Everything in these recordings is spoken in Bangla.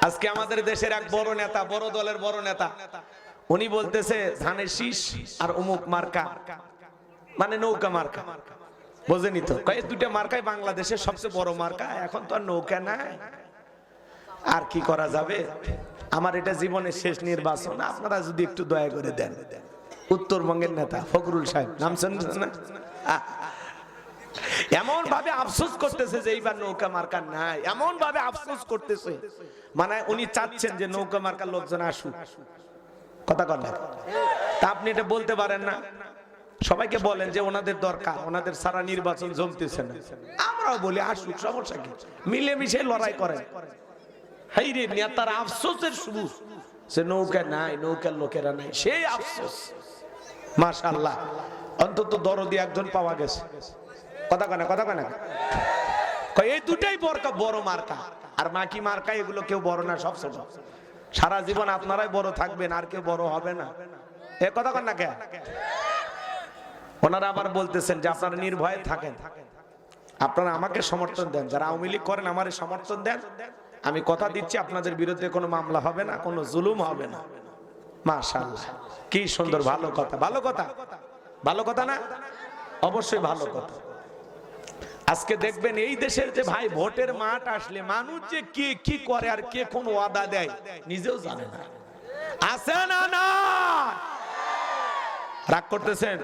আজকে আমাদের দেশের এক বড় নেতা, বড় দলের বড় নেতা, উনি বলতেছে ধানের শীষ আর অমুক মার্কা, মানে নৌকা মার্কা। বোঝেনি তো, এই দুইটা মার্কাই বাংলাদেশের সবচেয়ে বড় মার্কা। এখন তো আর নৌকা নাই, আর কি করা যাবে? আমার এটা জীবনের শেষ নির্বাচন, আপনারা যদি একটু দয়া করে দেন। উত্তরবঙ্গের নেতা ফখরুল সাহেব, নাম শুনছেন না? এমন ভাবে আফসোস করতেছে যে এইবার নৌকা মার্কা নাই, এমন ভাবে আফসোস করতেছে, মানে উনি চাচ্ছেন যে নৌকা মার্কার লোকজন আসুক। কথা কন না? তা আপনি এটা বলতে পারেন না? সবাইকে বলেন যে ওনাদের দরকার, ওনাদের সারা নির্বাচন জমতেছে না। আমরাও বলি আসুক, সমস্যা কি? মিলেমিশে লড়াই করেন। হাই রে, নেতার আফসোসের শুরু, সে নৌকা নাই, নৌকার লোকেরা নাই, সেই আফসোস। মাশাআল্লাহ, অন্তত দরদি একজন পাওয়া গেছে। কথা কয় না, কথা কয় না? এই দুটাই বড় মার্কা, আর বাকি মার্কা এগুলো কেউ বড় না, সব ছোট। সারা জীবন আপনারাই বড় থাকবেন, আর কেউ বড় হবে না। এ কথা কন না কে? ওনারা আবার বলতেছেন যে আপনারা নির্ভয়ে থাকেন, আপনারা আমাকে সমর্থন দেন, যারা আওয়ামী লীগ করেন আমারে সমর্থন দেন, আমি কথা দিচ্ছি আপনাদের বিরুদ্ধে কোনো মামলা হবে না, কোনো জুলুম হবে না। মাশাআল্লাহ, কি সুন্দর, ভালো কথা, ভালো কথা, ভালো কথা না? অবশ্যই ভালো কথা। আজকে দেখবেন এই দেশের যে ভাই ভোটের মাঠ আসলে মানুষ যে কে কি করে আর কে কোন ওয়াদা দেয় নিজেও জানে না। আছে না? না, রাগ করতেছেন?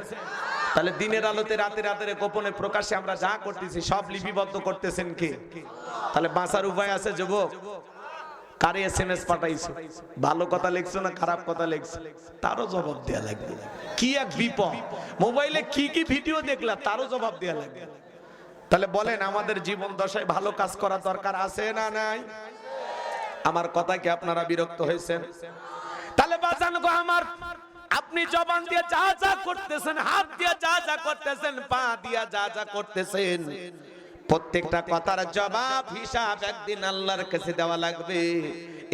তাহলে দিনের আলোতে রাতে রাতের গোপনে প্রকাশ্যে আমরা যা করতেছি সব লিপিবদ্ধ করতেছেন কি? তাহলে বাঁচার উপায় আছে যুবক? কারে এসএমএস পাঠাইছো, ভালো কথা লিখছো না খারাপ কথা লিখছো, তারও জবাব দেয়া লাগবে। কি এক বিপদ, মোবাইলে কি কি ভিডিও দেখলা তারও জবাব দেয়া লাগবে। তাহলে বলেন আমাদের জীবন দশায় ভালো কাজ করা দরকার আছে না নাই? আমার কথা কি আপনারা বিরক্ত হয়েছেন? তাহলে বাঁচান গো আমার, আপনি জবান দিয়ে যা যা করতেছেন, হাত দিয়ে যা যা করতেছেন, পা দিয়ে যা যা করতেছেন, প্রত্যেকটা কথার জবাব হিসাব একদিন আল্লাহর কাছে দেওয়া লাগবে।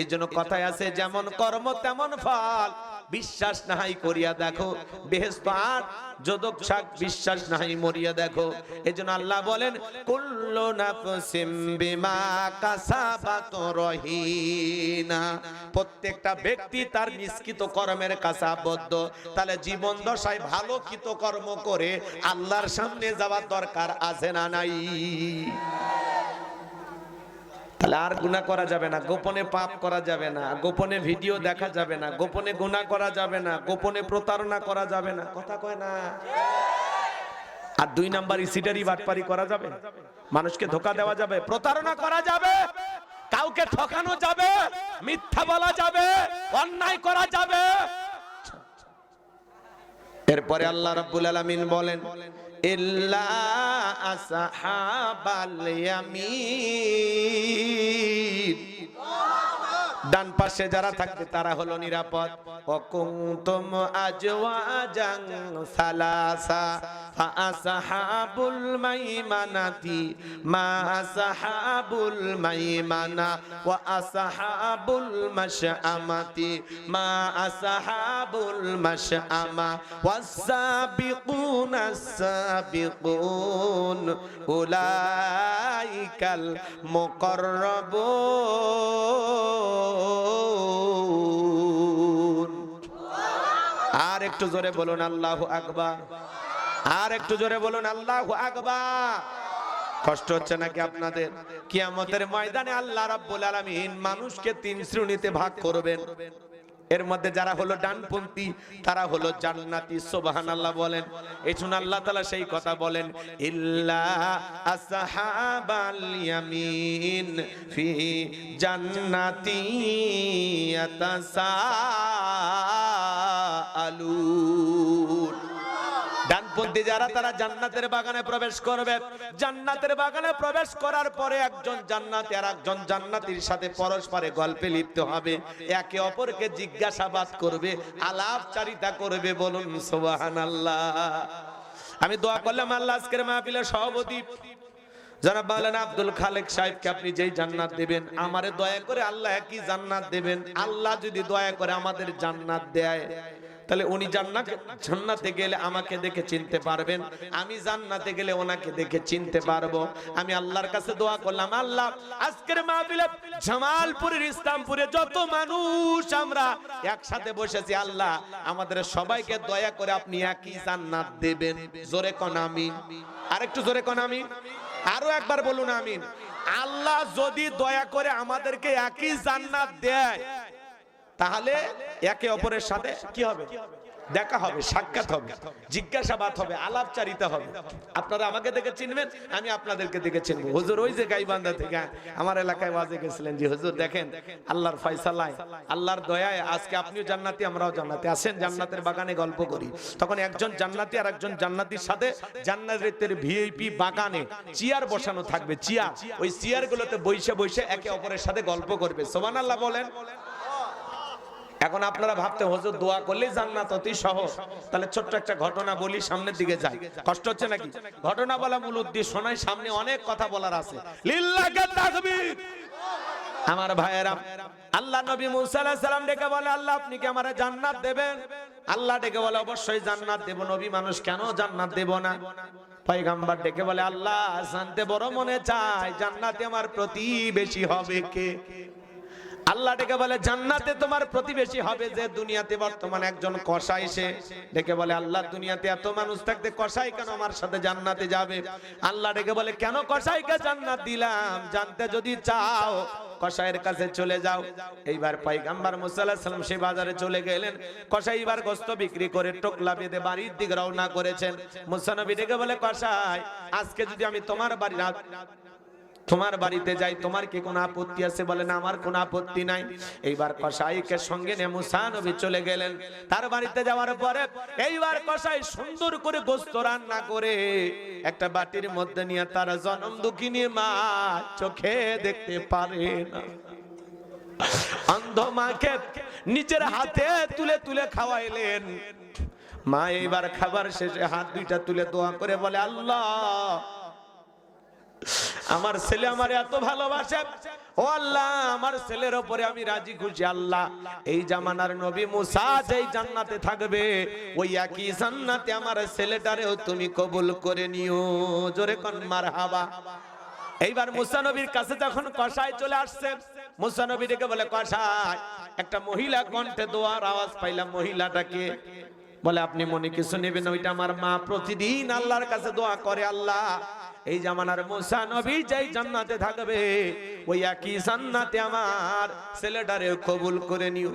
এই জন্য কথায় আছে, যেমন কর্ম তেমন ফল, বিশ্বাস নাহি করিয়া দেখো বেহেশত আর যদক শাক, বিশ্বাস নাহি মরিয়া দেখো। এই জন্য আল্লাহ বলেন কুল্লু নাফসিম বিমা কাসাবাত রহিনা, প্রত্যেকটা ব্যক্তি তার নিষ্কৃত কর্মের কাছে আবদ্ধ। তাহলে জীবন দশায় ভালো কৃত কর্ম করে আল্লাহর সামনে যাওয়ার দরকার আছে না নাই? তাহলে আর গুনাহ করা যাবে না, গোপনে পাপ করা যাবে না, গোপনে ভিডিও দেখা যাবে না, গোপনে গুনাহ করা যাবে না, গোপনে প্রতারণা করা যাবে না। কথা কয় না? আর দুই নাম্বার ইসিটারি বাটপারি করা যাবে, মানুষকে ধোঁকা দেওয়া যাবে, প্রতারণা করা যাবে, কাউকে ঠকানো যাবে, মিথ্যা বলা যাবে, অন্যায় করা যাবে। এরপরে আল্লাহ রাব্বুল আলামিন বলেন ইল্লা আসহাবাল ইয়ামিন, ডান পাশে যারা থাকবে তারা হলো নিরাপদ। ওয়াকুনতুম আজওয়াজান সালাসা ফাআসহাবুল মাইমানাতি মা আসহাবুল মাইমানা ওয়া আসহাবুল মাশআমাতি মা আসহাবুল মাশআমা ওয়াস-সাবিকুনাস সাবিকুন উলাইকাল মুকাররাবুন। আর একটু জোরে বলুন আল্লাহু আকবার, আর একটু জোরে বলুন আল্লাহু আকবার। কষ্ট হচ্ছে নাকি আপনাদের? কিয়ামতের ময়দানে আল্লাহ রাব্বুল আলামিন মানুষকে তিন শ্রেণীতে ভাগ করবেন। এর মধ্যে যারা হলো ডানপন্থী তারা হলো জান্নাতি। সুবহানাল্লাহ বলেন। এই জন্য আল্লাহ তাআলা সেই কথা বলেন ইল্লা আসহাবাল ইয়ামিন ফি জান্নাতি ইয়াতাসাআলুন। ডানপন্থী যারা তারা জান্নাতের বাগানে প্রবেশ করবে। জান্নাতের বাগানে প্রবেশ করার পরে একজন জান্নাতি আর একজন জান্নাতীর সাথে পরস্পরে গল্পে লিপ্ত হবে, একে অপরকে জিজ্ঞাসাবাদ করবে, আলাপচারিতা করবে। বলুন সুবহানাল্লাহ। আমি দোয়া করলাম আল্লাহ আজকের মাহফিলের সভাপতি জনাব মাওলানা আব্দুল খালেক সাহেবকে আপনি যেই জান্নাত দেবেন, আমারে দয়া করে আল্লাহ কি জান্নাত দেবেন। আল্লাহ যদি দয়া করে আমাদের জান্নাত দেয়, তাহলে উনি জান্নাতে গেলে আমাকে দেখে চিনতে পারবেন, আমি জান্নাতে গেলে ওনাকে দেখে চিনতে পারবো। আমি আল্লাহর কাছে দোয়া করলাম, আল্লাহ আজকের মাহফিলে জামালপুরের ইসলামপুরে যত মানুষ আমরা একসাথে বসেছি, আল্লাহ আমাদের সবাইকে দয়া করে আপনি একই জান্নাত দেবেন। জোরে কোন আমিন, আরেকটু জোরে কোন আমিন, আরো একবার বলুন আমিন। আল্লাহ যদি দয়া করে আমাদেরকে একই জান্নাত দেয়, তাহলে একে অপরের সাথে কি হবে? দেখা হবে, সাক্ষাৎ হবে, জিজ্ঞাসাবাদ হবে, আলাপচারিতা হবে। আপনারা আমাকে দেখে চিনবেন, আমি আপনাদেরকে দেখে চিনবো। হুজুর ওই যে গাইবান্ধা থেকে আমার এলাকায় ওয়াজে গেছিলেন, যে হুজুর দেখেন আল্লাহর ফয়সালায়, আল্লাহর দয়ায় আজকে আপনিও জান্নাতি, আমরাও জান্নাতি, আসেন জান্নাতের বাগানে গল্প করি। তখন একজন জান্নাতি আর একজন জান্নাতির সাথে জান্নাতের ভিআইপি বাগানে চেয়ার বসানো থাকবে, চেয়ার, ওই চেয়ারগুলোতে বসে বসে একে অপরের সাথে গল্প করবে। সুবহানাল্লাহ বলেন। এখন আপনারা ভাবতে হুজুর দোয়া করলেই জান্নাত অতি সহজ, তাহলে ছোট্ট একটা ঘটনা বলি, সামনের দিকে যাই। কষ্ট হচ্ছে নাকি? ঘটনা বলা মূল উদ্দেশ্য নয়, সামনে অনেক কথা বলার আছে। লিল্লাহি তাকবীর। আমার ভাইয়েরা, আল্লাহ নবী মুসা আলাইহিস সালাম ডেকে বলে, আল্লাহ আপনি কি আমারে জান্নাত দেবেন? আল্লাহ ডেকে বলে, অবশ্যই জান্নাত দেব। নবী মানুষ, কেন জান্নাত দেব না? পয়গম্বর ডেকে বলে, আল্লাহ জানতে বড় মনে চায় জান্নাতে আমার প্রতিবেশী হবে কে? আল্লাহ ডেকে বলে, জান্নাতে তোমার প্রতিবেশী হবে যে দুনিয়াতে বর্তমান একজন কসাই। সে ডেকে বলে, আল্লাহ দুনিয়াতে এত মানুষ থাকতে কসাই কেন আমার সাথে জান্নাতে যাবে? আল্লাহ ডেকে বলে, কেন কসাইকে জান্নাত দিলাম? জানতে যদি চাও কসাইয়ের কাছে চলে যাও। এইবার পয়গম্বর মুসা আলাইহিস সালাম সেই বাজারে চলে গেলেন। কসাই এবার গোশত বিক্রি করে টোকলা বেঁধে বাড়ির দিকে রওনা করেছেন। মুসা নবী ডেকে বলে, কসাই আজকে যদি আমি তোমার বাড়িতে যাই, তোমার কি কোনো আপত্তি আছে? বলে, না আমার কোনো আপত্তি নাই। এইবার কসাইকে সঙ্গে নিয়ে মুসা নবী চলে গেলেন তার বাড়িতে। যাওয়ার পরে এইবার কসাই সুন্দর করে গোশত রান্না করে একটা বাটির মধ্যে নিয়ে তার জনম দুঃখিনী মা চোখে দেখতে পারে না অন্ধ মাকে নিজের হাতে তুলে তুলে খাওয়াইলেন। মা এইবার খাবার শেষে হাত দুইটা তুলে দোয়া করে বলে, আল্লাহ আমার ছেলে আমার এত ভালোবাসে, ও আল্লাহ আমার ছেলের উপরে আমি রাজি খুশি। আল্লাহ এই জামানার নবী মুসা যেই জান্নাতে থাকবে, ওই একই জান্নাতে আমার ছেলেটারেও তুমি কবুল করে নিও। জোরে কোন মারহাবা। এইবার মুসা নবীর কাছে যখন কসাই চলে আসছে, মুসা নবী ডেকে বলে, কসাই একটা মহিলা কণ্ঠে দোয়ার আওয়াজ পাইলাম, মহিলাটাকে? বলে, আপনি মনে কিছু নেবেন, ওইটা আমার মা প্রতিদিন আল্লাহর কাছে দোয়া করে, আল্লাহ এই জামানার মুসা নবী যেই জান্নাতে থাকবে, ওই একই জান্নাতে আমার ছেলেটারে কবুল করে নিও।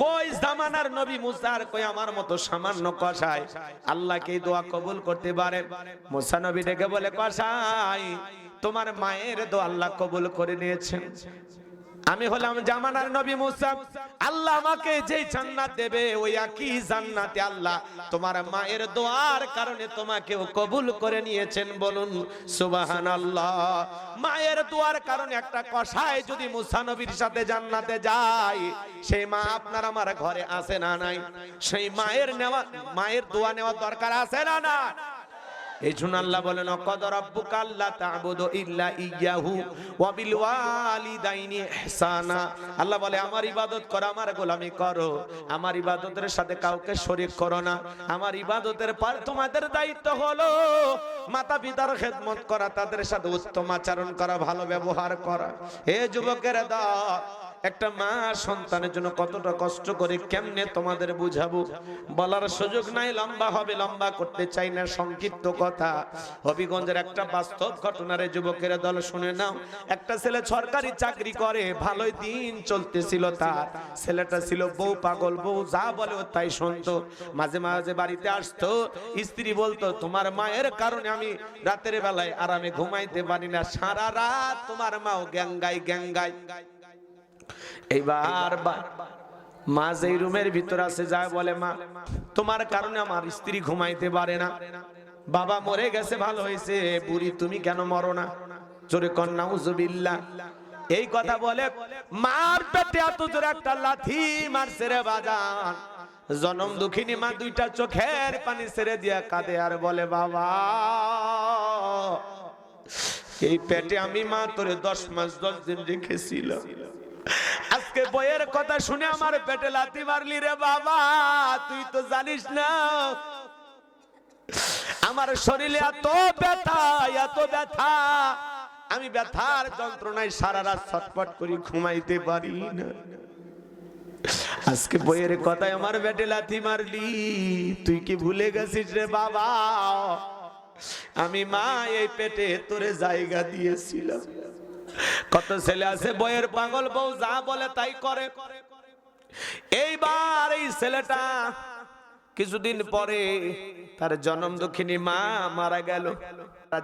কই জামানার নবী মুসা আর কই আমার মতো সামান্য কসাই আল্লাহকে দোয়া কবুল করতে পারে? মুসা নবী ডেকে বলে, কসাই তোমার মায়ের দোয়া আল্লাহ কবুল করে নিয়েছেন। আমি হলাম জামানার নবী মুসা, আল্লাহ আমাকে যেই জান্নাত দেবে, ওই একই জান্নাতে আল্লাহ তোমার মায়ের দোয়ার কারণে তোমাকেও কবুল করে নিয়েছেন। বলুন সুবহানাল্লাহ। মায়ের দোয়ার কারণে একটা কসাই যদি মুসা নবীর সাথে জান্নাতে যায়, সেই মা আপনার আমার ঘরে আছে না নাই? সেই মায়ের দোয়া নেওয়া দরকার আছে না না? এই জন্য আল্লাহ বলেন, ওয়াকাদা রাব্বুকা আল্লা তা'বুদু ইল্লা ইয়্যাহু ওয়া বিল ওয়ালিদাইনি ইহসানা। আল্লাহ বলে, আমার ইবাদত করো, আমার গোলামি করো, আমার ইবাদতের সাথে কাউকে শরীক করো না। আমার ইবাদতের পর তোমাদের দায়িত্ব হলো মাতা পিতার খেদমত করা, তাদের সাথে উত্তম আচরণ করা, ভালো ব্যবহার করা। হে যুবকেরা, দাও একটা মা সন্তানের জন্য কতটা কষ্ট করে, কেমনে তোমাদের বুঝাবো বলার সুযোগ নাই, লম্বা হবে, লম্বা করতে চাই না। সংক্ষিপ্ত কথা, হবিগঞ্জের একটা বাস্তব ঘটনার যুবকের দল শুনে নাও। একটা ছেলে সরকারি চাকরি করে, ভালোই দিন চলতেছিল তার। ছেলেটা ছিল বউ পাগল, বউ যা বলে তাই শুনতো। মাঝে মাঝে বাড়িতে আসতো, স্ত্রী বলতো, তোমার মায়ের কারণে আমি রাতের বেলায় আরামে ঘুমাইতে পারি না, সারা রাত তোমার মাও গ্যাঙ্গাই গ্যাঙ্গাই। এইবার মা যেই রুমের ভিতর আছে যায় বলে, মা তোমার কারণে আমার স্ত্রী ঘুমাইতে পারে না, বাবা মরে গেছে, ভালো হয়েছে, বুড়ি তুমি কেন মরো না? জোরে কর নাউজুবিল্লাহ। এই কথা বলে মার পেটে এত জোরে একটা লাথি মারছে রে বাজান। জনম দুঃখিনী মা দুইটা চোখের পানি ছেড়ে দিয়া কাঁদে আর বলে, বাবা এই পেটে আমি মা তোরে 10 মাস 10 দিন রেখেছিলাম, আজকে বইয়ের কথা শুনে আমার পেটে লাথি মারলি রে বাবা। তুই তো জানিস না আমার শরীরে এত ব্যথা, এত ব্যথা, আমি ব্যথার যন্ত্রণায় সারা রাত ছটফট করি, ঘুমাইতে পারি না। আজকে বইয়ের কথায় আমার পেটে লাথি মারলি, তুই কি ভুলে গেছিস রে বাবা? আমি মা এই পেটে তোরে জায়গা দিয়েছিলাম। কত ছেলে আছে বইয়ের পাগল, বউ যা বলে তাই করে। এইবার এই ছেলেটা কিছুদিন পরে তার জন্ম দুঃখিনী মা মারা গেল।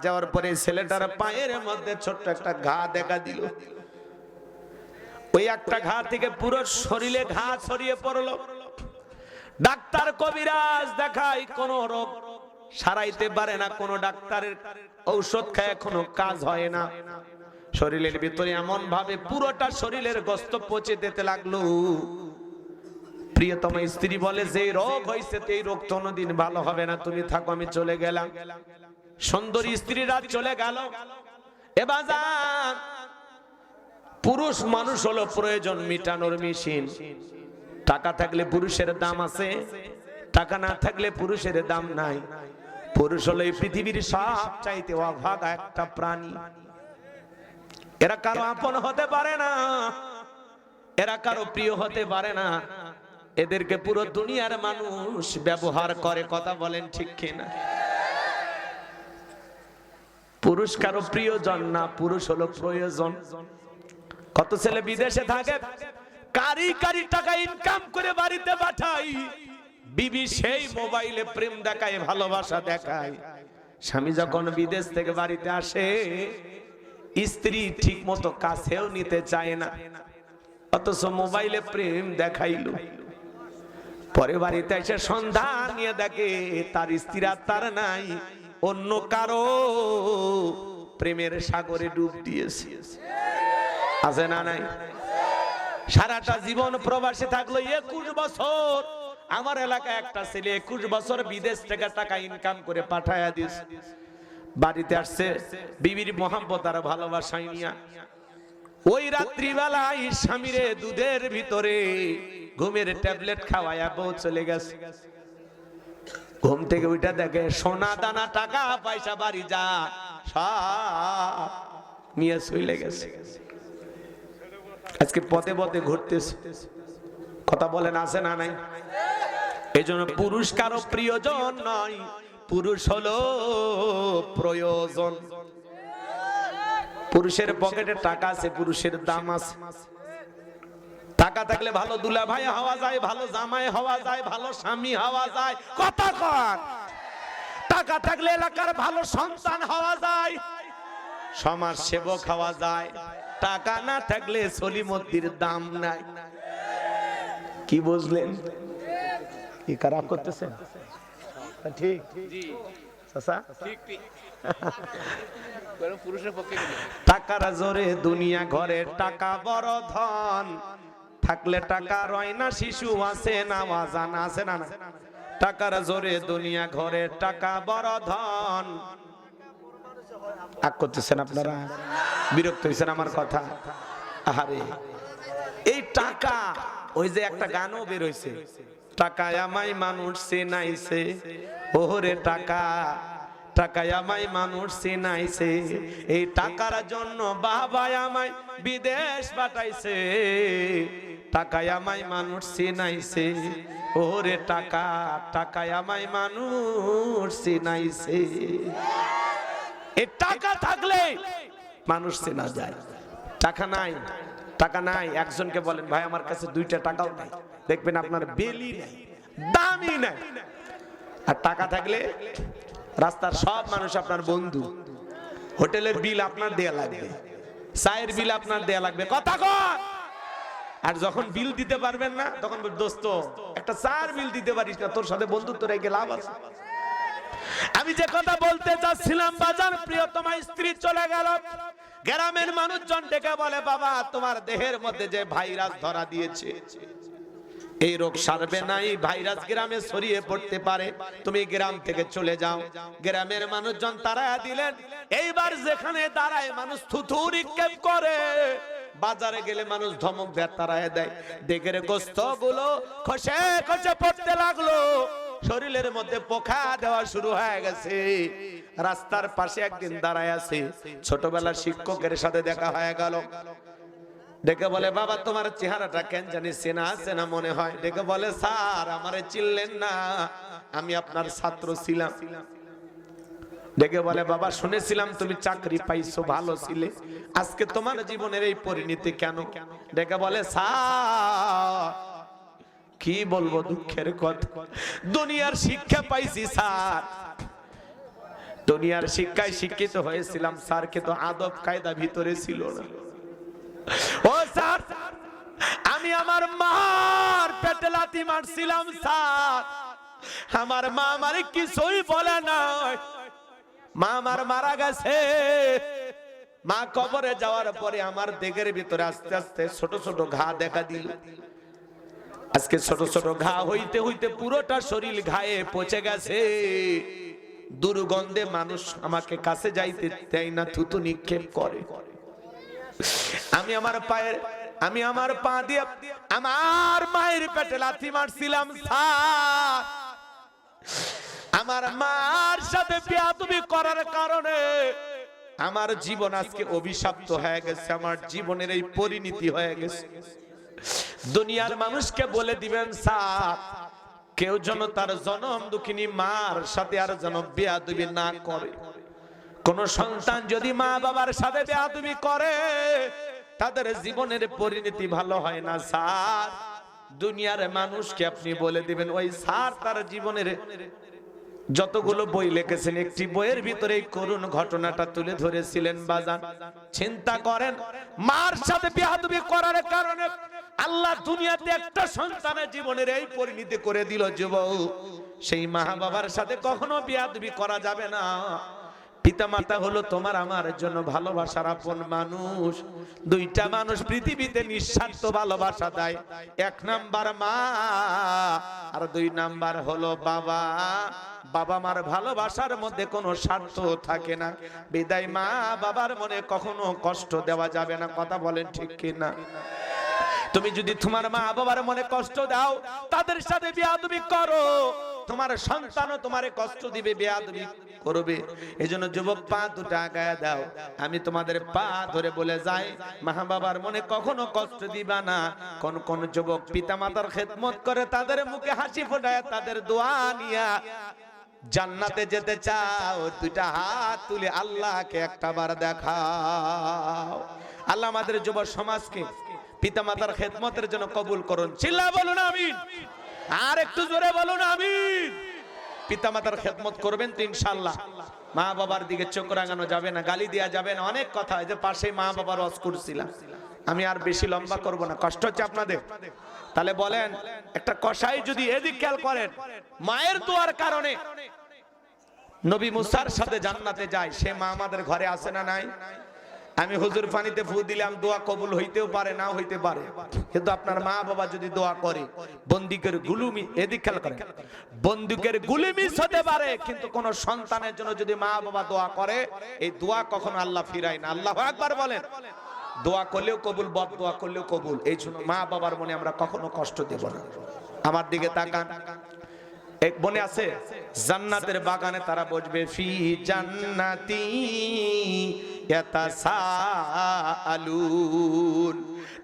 যাওয়ার পরে ছেলেটার পায়ের মধ্যে ছোট্ট একটা ঘা দেখা দিল। ওই একটা ঘা থেকে পুরো শরীরে ঘা ছড়িয়ে পড়লো। ডাক্তার কবিরাজ দেখায় কোনো রোগ সারাইতে পারে না, কোনো ডাক্তারের ঔষধ খায় কোনো কাজ হয় না। শরীরের ভিতরে এমন ভাবে পুরোটা শরীরের গোস্ত পচে যেতে লাগলো। প্রিয়তম স্ত্রী বলে, যে রোগ হয়েছে এই রোগ তো কোনদিন ভালো হবে না, তুমি থাকো, আমি চলে গেলাম। সুন্দরী স্ত্রীরা চলে গেল। এবার পুরুষ মানুষ হলো প্রয়োজন মিটানোর মেশিন। টাকা থাকলে পুরুষের দাম আছে, টাকা না থাকলে পুরুষের দাম নাই। পুরুষ হলো এই পৃথিবীর সব চাইতে অভাগা একটা প্রাণী। এরা কারো আপন হতে পারে না, এরা কারো প্রিয় হতে পারে না। এদেরকে পুরো দুনিয়ার মানুষ ব্যবহার করে। কথা বলেন ঠিক কিনা? পুরুষ কারো প্রিয়জন না, পুরুষ হলো প্রয়োজন। কত ছেলে বিদেশে থাকে, কারি কারি টাকা ইনকাম করে বাড়িতে পাঠাই, বিবি সেই মোবাইলে প্রেম দেখায়, ভালোবাসা দেখায়। স্বামী যখন বিদেশ থেকে বাড়িতে আসে, স্ত্রী ঠিক মতো কাছেও নিতে চায় না, অথচ মোবাইলে প্রেম দেখাইলো। পরে বাড়িতে এসে সন্ধ্যা নিয়ে দেখে তার স্ত্রী আর তার নাই, অন্য কারো প্রেমের সাগরে ডুব দিয়েছে। আছে না নাই? সারাটা জীবন প্রবাসে থাকলো, 21 বছর। আমার এলাকায় একটা ছেলে 21 বছর বিদেশ থেকে টাকা ইনকাম করে পাঠায়া দিয়েছে। বাড়িতে আসছে বিবির মোহাম্মত আর ভালোবাসায় নিয়া। ওই রাত্রিবেলায় স্বামীরে দুধের ভিতরে ঘুমের ট্যাবলেট খাওয়ায়া বউ চলে গেছে। ঘুম থেকে ওইটা দেখে সোনা দানা টাকা পয়সা বাড়ি যা সব নিয়ে চলে গেছে। আজকে পথে পথে ঘুরতেছে। কথা বলেন, আছে না নাই? এই জন্য পুরুষ কারো প্রিয়জন নয়, পুরুষ হলো প্রয়োজন। পুরুষের পকেটে টাকা আছে, পুরুষের দাম আছে। টাকা থাকলে ভালো দুলা ভাই হওয়া যায়, ভালো জামাই হওয়া যায়, ভালো স্বামী হওয়া যায়। কথা কর। টাকা থাকলে এলাকার ভালো সন্তান হওয়া যায়, সমাজ সেবক হওয়া যায়। টাকা না থাকলে সলিমদ্দির দাম নাই। কি বুঝলেন? কি খারাপ করতেছেন? ঠিক টাকার জোরে দুনিয়া ঘরে, টাকা বড় ধন। থাকলে টাকা রয় না, শিশু আছে না, জানা আছে না? টাকার জোরে দুনিয়া ঘরে, টাকা বড় ধন। আগ করতেছেন আপনারা? বিরক্ত হয়েছেন আমার কথা? আরে এই টাকা, ওই যে একটা গানও বের হইছে, টাকায় আমায় মানুষ চেনাইছে, ওরে টাকা টাকায় আমায় মানুষ চেনাইছে। এই টাকার জন্য বাবা আমায় বিদেশ পাঠাইছে, টাকায় আমায় মানুষ চেনাইছে, ওরে টাকা টাকায় আমায় মানুষ চেনাইছে। এই টাকা থাকলে মানুষ চেনা যায়। টাকা নাই, টাকা নাই। একজনকে বলেন, ভাই আমার কাছে 2টা টাকাও নাই, দেখবেন আপনার বেলি নাই, দামই নাই। আর টাকা থাকলে রাস্তার সব মানুষ আপনার বন্ধু। হোটেলের বিল আপনার দেয়া লাগবে, চায়ের বিল আপনার দেয়া লাগবে। কথা কর। আর যখন বিল দিতে পারবেন না, তখন দোস্ত একটা চার বিল দিতে পারিস না, তোর সাথে বন্ধুত্ব রেখে লাভ আছে? আমি যে কথা বলতে চাচ্ছিলাম, বাজার প্রিয়তমা স্ত্রী চলে গেল। গ্রামের মানুষজন ডেকে বলে, বাবা তোমার দেহের মধ্যে যে ভাইরাস ধরা দিয়েছে, এই রোগ সারবে না, এই ভাইরাস গ্রামে ছড়িয়ে পড়তে পারে, তুমি গ্রাম থেকে চলে যাও। গ্রামের মানুষজন তাড়া দিলেন। এইবার যেখানে দাঁড়ায় মানুষ থুথু নিক্ষেপ করে, বাজারে গেলে মানুষ ধমক দেয়, তাড়ায় দেয়। দেখে গোস্ত গুলো খসে খসে পড়তে লাগলো, শরীরের মধ্যে পোকা দেওয়া শুরু হয়ে গেছে। রাস্তার পাশে একদিন দাঁড়ায় আছে, ছোটবেলার শিক্ষকের সাথে দেখা হয়ে গেল। ডেকে বলে, বাবা তোমার চেহারাটা কেন জানি চেনা চেনা মনে হয়। ডেকে বলে, স্যার আমারে চিনলেন না, আমি আপনার ছাত্র ছিলাম। ডেকে বলে, বাবা শুনেছিলাম তুমি চাকরি পাইছো, ভালো ছিলে, আজকে তোমার জীবনের এই পরিণতি কেন? ডেকে বলে, স্যার কি বলবো, দুঃখের কথা, দুনিয়ার শিক্ষা পাইছি স্যার, দুনিয়ার শিক্ষায় শিক্ষিত হয়েছিলাম স্যার, কিন্তু আদব কায়দা ভিতরে ছিল না। ও স্যার, আমি আমার মার পেটে লাথি মারছিলাম স্যার, আমার মা আমারে কিছুই বলে না, মা আমার মারা গেছে। মা কবরে যাওয়ার পরে আমার দেহের ভিতরে আস্তে আস্তে ছোট ছোট ঘা দেখা দিল। আজকে ছোট ছোট ঘা হইতে হইতে পুরোটা শরীর ঘায়ে পচে গেছে। দুর্গন্ধে মানুষ আমাকে কাছে যাইতে দেয় না, থুতু নিক্ষেপ করে। আমি আমার পা দিয়ে আমার মায়ের পেটে লাথি মারছিলাম স্যার, আমার মার সাথে বেয়াদবি করার কারণে আমার জীবন আজকে অভিশপ্ত হয়ে গেছে, আমার জীবনের এই পরিণতি হয়ে গেছে। দুনিয়ার মানুষকে বলে দিবেন স্যার, কেউ যেন তার জনম দুঃখিনী মার সাথে আর যেন বেয়াদবি না করে। কোন সন্তান যদি মা বাবার সাথে বেয়াদবি করে, তাদের জীবনের পরিণতি ভালো হয় না স্যার। দুনিয়ার মানুষকে আপনি বলে দিবেন, ওই স্যার তার জীবনের যতগুলো বই লিখেছেন, একটি বইয়ের ভিতরে এই করুণ ঘটনাটা তুলে ধরেছিলেন। বাজান চিন্তা করেন, মার সাথে বেয়াদবি করার কারণে আল্লাহ দুনিয়াতে একটা সন্তানের জীবনের এই পরিণতি করে দিল। যুবক, সেই মা বাবার সাথে কখনো বেয়াদবি করা যাবে না। পিতামাতা হলো তোমার আমার জন্য ভালোবাসার আপন মানুষ। দুইটা মানুষ পৃথিবীতে নিঃস্বার্থ ভালোবাসা দেয়, এক নাম্বার মা, আর দুই নাম্বার হলো বাবা। বাবা মার ভালোবাসার মধ্যে কোনো স্বার্থ থাকে না, বিদায় মা বাবার মনে কখনো কষ্ট দেওয়া যাবে না। কথা বলেন ঠিক কিনা? তুমি যদি তোমার মা বাবার মনে কষ্ট দাও, তাদের সাথে বেয়াদবি করো, তোমার সন্তানও তোমারে কষ্ট দিবে, বেয়াদবি করবে। এজন্য যুবক, পা দুটো আগায় দাও। আমি তোমাদের পা ধরে বলে যাই, মা বাবার মনে কখনো কষ্ট দিবা না। কোন কোন যুবক পিতা মাতার খেদমত করে, তাদের মুখে হাসি ফোটায়, তাদের দোয়া নিয়া জান্নাতে যেতে চাও, দুইটা হাত তুলে আল্লাহকে একটা বার দেখাও। আল্লাহ আমাদের যুব সমাজকে পিতা মাতার খেদমতের জন্য কবুল করুন। চিল্লা বলুন আমিন, আর একটু জোরে বলুন আমিন। পিতা মাতার খেদমত করবেন তো ইনশাআল্লাহ। মা বাবার দিকে চোখ রাঙানো যাবে না, গালি দেওয়া যাবে না, অনেক কথা। এই যে পাশে মা বাবার ওয়াজ করছিলাম, আমি আর বেশি লম্বা করব না, কষ্ট হচ্ছে আপনাদের। তাহলে বলেন, একটা কসাই যদি এদিক খেয়াল করেন, মায়ের দোয়ার কারণে নবী মুসার সাথে জান্নাতে যায়, সে মা আমাদের ঘরে আছে না নাই? আমি হুজুর পানিতে ফু দিলাম, দোয়া কবুল হইতেও পারে, না হইতে পারে, কিন্তু আপনার মা বাবা যদি দোয়া করে, বন্দুকের গুলি, এদিক খেয়াল করেন, বন্দুকের গুলি মিস হতে পারে, কিন্তু কোন সন্তানের জন্য যদি মা বাবা দোয়া করে, এই দোয়া কখনো আল্লাহ ফিরায় না। আল্লাহু আকবার বলেন। দোয়া করলেও কবুল, বদ দোয়া করলেও কবুল। এই জন্য মা বাবার মনে আমরা কখনো কষ্ট দেব না। আমার দিকে তাকান, এক বনে আছে জান্নাতের বাগানে, তারা বসবে ফি জান্নাতি ইয়াতাসাআলুন।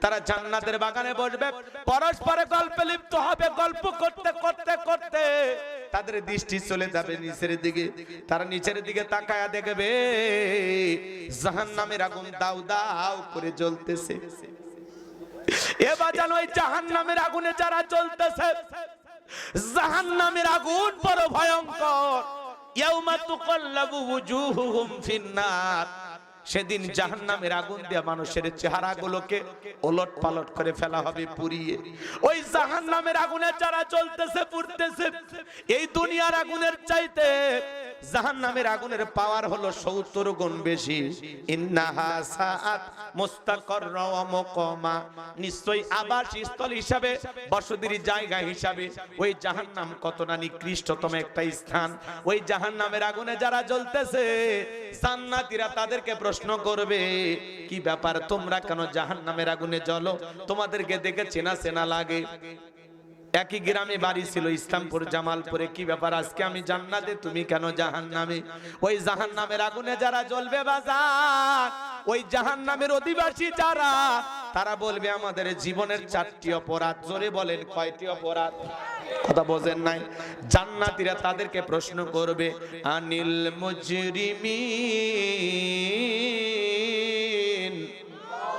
তারা জান্নাতের বাগানে বসবে, পরস্পরে গল্পে লিপ্ত হবে, গল্প করতে করতে করতে তাদের দৃষ্টি চলে যাবে নিচের দিকে। তারা নিচের দিকে তাকায়া দেখবে জাহান্নামের আগুন দাউ দাউ করে জ্বলতেছে। এবার জানো, ওই জাহান্নামের আগুনে যারা জ্বলতেছে, জাহান্নামের আগুন বড় ভয়ঙ্কর। ইয়াউমা তুকাল্লাবু ওয়ুজুহুহুম ফিন্নার। সেদিন জাহান্নামের আগুন দিয়ে মানুষের চেহারাগুলোকে ওলট পালট করে ফেলা হবে, পুড়িয়ে। ওই জাহান্নামের আগুনে যারা জ্বলতেছে, পুড়তেছে, এই দুনিয়ার আগুনের চাইতে জাহান্নামের আগুনের পাওয়ার হলো 70 গুণ বেশি। ইন্নাহা সাআত মুস্তাকাররা ওয়া মুকামা, নিশ্চয়ই আবাসস্থল হিসাবে, বসতির জায়গা হিসাবে ওই জাহান্নাম কত না নিকৃষ্টতম একটা স্থান। ওই জাহান্নামের আগুনে যারা জ্বলতেছে, জান্নাতীরা তাদেরকে প্রশ্ন করবে, কি ব্যাপার তোমরা কেন জাহান্নামের আগুনে জ্বলো? তোমাদেরকে দেখে চেনা চেনা লাগে। একই গ্রামে বাড়ি ছিল, ইসলামপুর জামালপুরে। কি ব্যাপার আজকে আমি জান্নাতে, তুমি কেন জাহান্নামে? ওই জাহান্নামের আগুনে যারা জ্বলবে বাজার, ওই জাহান্নামের অধিবাসী যারা, তারা বলবে আমাদের জীবনের 4টি অপরাধ। জোরে বলেন কয়টি অপরাধ? কথা বোঝেন নাই? জান্নাতীরা তাদেরকে প্রশ্ন করবে, আনিল মুজরিমিন,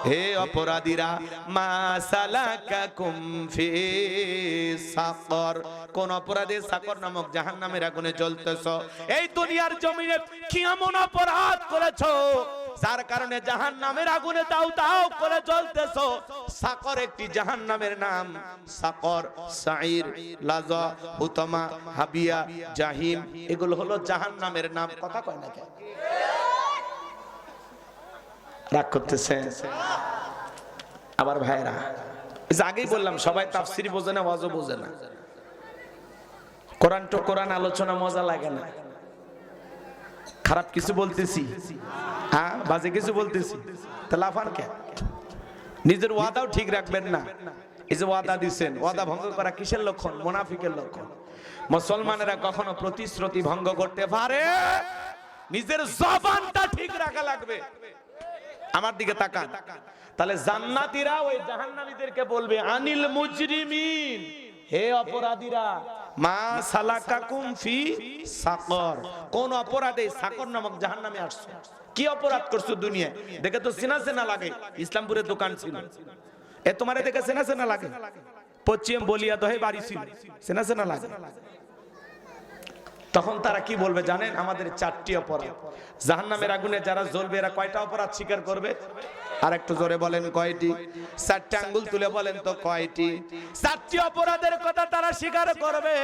হে অপরাধীরা, মা সালাকাকুম ফি সাকর, কোন অপরাধে সাকর নামক জাহান্নামের আগুনে জ্বলতেছো? এই দুনিয়ার জমিনে কি এমন অপরাধ করেছো যার কারণে জাহান্নামের আগুনে দাউ দাউ করে জ্বলতেছো? সাকর একটি জাহান্নামের নাম। সাকর, সাইর, লাযা, হুতামা, হাবিয়া, জাহিম, এগুলো হলো জাহান্নামের নাম। কথা কয় না কেন? রাগ করতেছে আবার ভাইরা? আগেই বললাম সবাই তাফসীর বোঝে না, ওয়াজও বোঝে না। কোরআন তো কোরআন আলোচনা মজা লাগে না। খারাপ কিছু বলতেছি, হ্যাঁ বাজে কিছু বলতেছি, তাহলে আফান কে? নিজের ওয়াদাও ঠিক রাখবেন না। এই যে ওয়াদা দিচ্ছেন, ওয়াদা ভঙ্গ করা কিসের লক্ষণ? মুনাফিকের লক্ষণ। মুসলমানেরা কখনো প্রতিশ্রুতি ভঙ্গ করতে পারে? নিজের জবানটা ঠিক রাখা লাগবে। আমার দিকে তাকান। তাহলে জান্নাতীরা ওই জাহান্নামীদেরকে বলবে, আনিল মুজরিমিন, হে অপরাধীরা, মা সালাকাকুম ফি সাকর, কোন অপরাধে সাকর নামক জাহান্নামে আসছো? কি অপরাধ করছো দুনিয়ায়? দেখে তো চেনা চেনা লাগে। ইসলামপুরে দোকান ছিল, এ তোমারে দেখে চেনা চেনা লাগে। পশ্চিম বলিয়া দহে বাড়ি ছিল, চেনা চেনা লাগে। তখন তারা কি বলবে জানেন? আমাদের 4টি অপরাধ। জাহান্নামের আগুনে যারা জ্বলবে এরা কয়টা অপরাধ স্বীকার করবে? আর একটু জোরে বলেন কয়টি? 4টে আঙ্গুল তুলে বলেন তো কয়টি? 4টি অপরাধের কথা তারা স্বীকার করবে।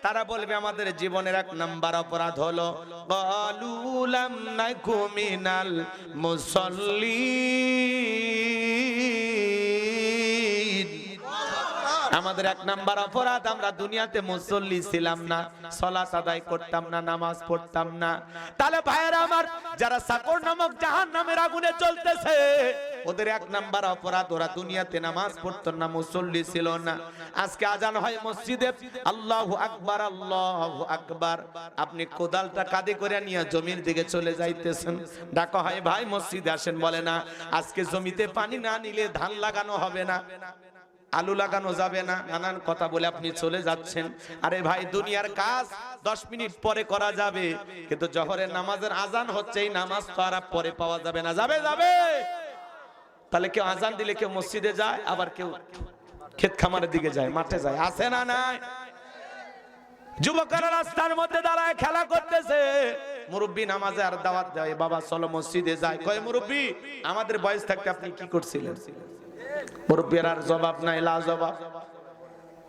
তারা বলবে আমাদের জীবনের 1 নাম্বার অপরাধ হলো ক্বালু লাম নাকু মিনাল মুসাল্লিন। আমাদের 1 নাম্বার অপরাধ, আমরা দুনিয়াতে মুসল্লি ছিলাম না, সালাত আদায় করতাম না, নামাজ পড়তাম না। তাহলে ভাইয়েরা আমার, যারা সাকর নামক জাহান্নামের আগুনে জ্বলতেছে, ওদের 1 নাম্বার অপরাধ, ওরা দুনিয়াতে নামাজ পড়তো না, মুসল্লি ছিল না। আজকে আজান হয় মসজিদে, আল্লাহু আকবার, আল্লাহু আকবার, আপনি কোদালটা কাঁধে করে নিয়ে জমির দিকে চলে যাইতেছেন। ডাকা হয় ভাই মসজিদে আসেন, বলে না আজকে জমিতে পানি না নিলে ধান লাগানো হবে না, আলু লাগানো যাবে না, নানান কথা বলে আপনি চলে যাচ্ছেন। আরে ভাই দুনিয়ার কাজ 10 মিনিট পরে করা যাবে, কিন্তু জোহরের নামাজের আজান হচ্ছে, এই নামাজ তো আর পরে পাওয়া যাবে না। যাবে যাবে। তাহলে কেউ আজান দিলে কেউ মসজিদে যায়, আবার কেউ ক্ষেত খামারের দিকে যায়, মাঠে যায়। আছে না নাই? যুবকেরা রাস্তার মধ্যে দাঁড়ায় খেলা করতেছে, মুরব্বি নামাজে আর দাওয়াত দেয়, বাবা চলো মসজিদে যাই। কয় মুরব্বি আমাদের বয়স থাকতে আপনি কি করছিলেন? মুরব্বির আর জবাব নাই, লা জবাব।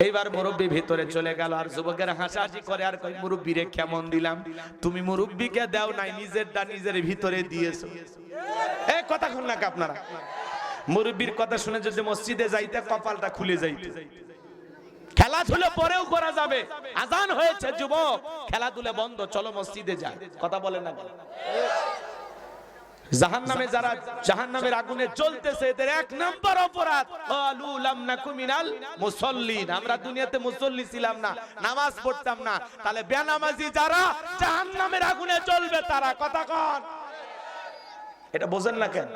এইবার মুরব্বি ভিতরে চলে গেল, আর যুবকেরা হাসাহাসি করে আর কয় মুরব্বিরে কেমন দিলাম? তুমি মুরব্বিকে দাও নাই, নিজেরটা নিজের ভিতরে দিয়েছো। এই কথা শুন না আপনারা? মুরব্বির কথা শুনে যদি মসজিদে যাইতে কপালটা খুলে যাইতে। খেলাধুলা পরেও করা যাবে, আজান হয়েছে যুবক, খেলাধুলা বন্ধ, চলো মসজিদে যাই। কথা বলেন না? জাহান্নামে যারা জাহান্নামের আগুনে জ্বলতেছে, এদের 1 নাম্বার অপরাধ ক্বালু লাম নাকু মিনাল মুসাল্লিন, আমরা দুনিয়াতে মুসল্লি ছিলাম না, নামাজ পড়তাম না। তাহলে বেনামাজি যারা জাহান্নামের আগুনে জ্বলবে তারা। কথা কন, এটা বোঝেন না কেন?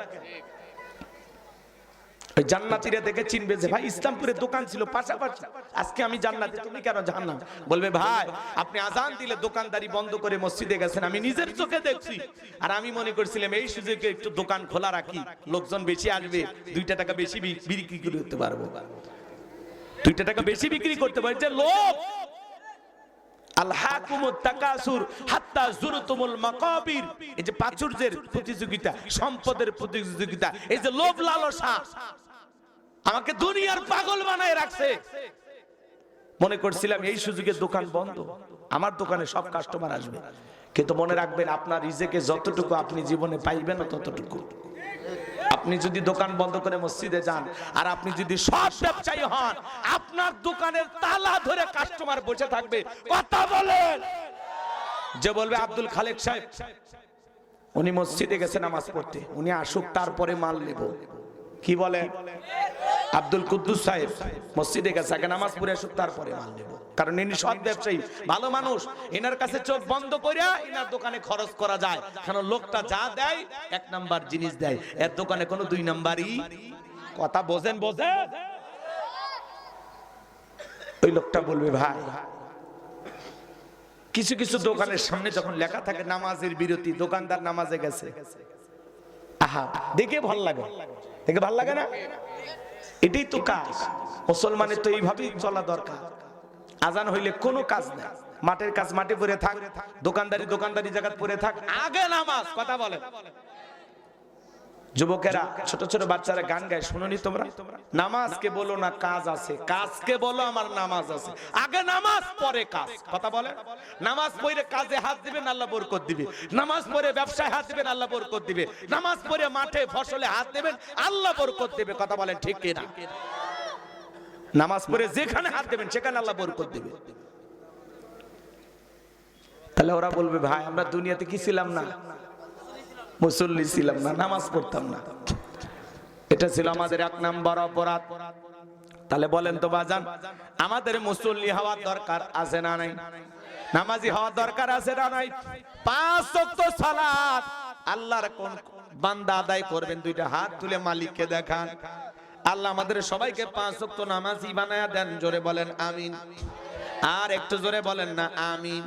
ওই জান্নাতীরা দেখে চিনবে যে ভাই ইসলামপুরে দোকান ছিল পাশাপাশি, আজকে আমি জান্নাতে, তুমি কেন জাহান্নাম? বলবে ভাই আপনি আজান দিলে দোকানদারি বন্ধ করে মসজিদে গেছেন, আমি নিজের চোখে দেখছি। আর আমি মনে করছিলাম এই সুযোগে একটু দোকান খোলা রাখি, লোকজন বেশি আসবে, 2টা টাকা বেশি বিক্রি করতে পারবো, 2টা টাকা বেশি বিক্রি করতে পারবো। যে লোক আলহাকুমুত তাকাসুর হাত্তা যুরতুমুল মাকাবির, এই যে প্রাচুর্যের প্রতিযোগিতা, সম্পদের প্রতিযোগিতা, এই যে লোভ লালসা আমাকে দুনিয়ার পাগল বানায় রাখছে। মনে করছিলাম এই সুযোগে দোকান বন্ধ, আমার দোকানে সব কাস্টমার আসবে, কিন্তু মনে রাখবেন আপনার রিজেকে যতটুকু আপনি জীবনে পাইবেন ততটুকু। আপনি যদি দোকান বন্ধ করে মসজিদে যান আর আপনি যদি সব ব্যবসায়ী হন, আপনার দোকানের তালা ধরে কাস্টমার বসে থাকবে, কথা বলেন। যে বলবে আব্দুল খালেক সাহেব উনি মসজিদে গেছে নামাজ পড়তে, উনি আসুক তারপরে মাল নেব। কি বলে? আব্দুল কুদ্দুস সাহেব মসজিদে গেছে, আগে নামাজ পড়ে আসুক তারপরে মাল নেব। কারণ ইনি সৎ ব্যবসায়ী, ভালো মানুষ, এনার কাছে চোখ বন্ধ করে এনার দোকানে খরচ করা যায়। কারণ লোকটা যা দেয় 1 নাম্বার জিনিস দেয়, এর দোকানে কোনো 2 নাম্বারই। কথা বোঝেন? বোঝেন? ওই লোকটা বলবে ভাই কিছু কিছু দোকানের সামনে যখন লেখা থাকে নামাজের বিরতি, দোকানদার নামাজে গেছে, আহা দেখে ভাল লাগে, দেখে ভাল লাগে না? এটাই তো কাজ। মুসলমানের তো এইভাবেই চলা দরকার। আজান হইলে কোনো কাজ নাই, মাঠের কাজ মাঠে পড়ে থাক, দোকানদারি দোকানদারি জায়গা পড়ে থাক, আগে নামাজ। কথা বলে যুবকেরা, ছোট ছোট বাচ্চারা গান গায়, শুনোনি তোমরা? নামাজকে বলো না কাজ আছে, কাজকে বলো আমার নামাজ আছে। আগে নামাজ পরে কাজ। কথা বলে নামাজ পড়ে কাজে হাত দিবেন আল্লাহ বরকত দিবে, নামাজ পড়ে ব্যবসায় হাত দিবেন আল্লাহ বরকত দিবে, নামাজ পড়ে মাঠে ফসলে হাত দিবেন আল্লাহ বরকত দিবে। কথা বলেন ঠিক কিনা? নামাজ পড়ে যেখানে হাত দেবেন সেখানে আল্লাহ বরকত দিবে। তাহলে ওরা বলবে ভাই আমরা দুনিয়াতে কি ছিলাম না? মুসল্লি ছিলাম না, নামাজ পড়তাম না। এটা ছিল আমাদের 1 নাম্বার অপরাধ। তাহলে বলেন তো বাজান, আমাদের মুসল্লি হওয়ার দরকার আছে না নাই? নামাজি হওয়ার দরকার আছে না নাই? 5 ওয়াক্ত সালাত আল্লাহর কোন বান্দা আদায় করবেন? 2টা হাত তুলে মালিককে দেখান। আল্লাহ আমাদের সবাইকে 5 ওয়াক্ত নামাজি বানায়া দেন। জোরে বলেন আমিন। আর একটু জোরে বলেন না আমিন।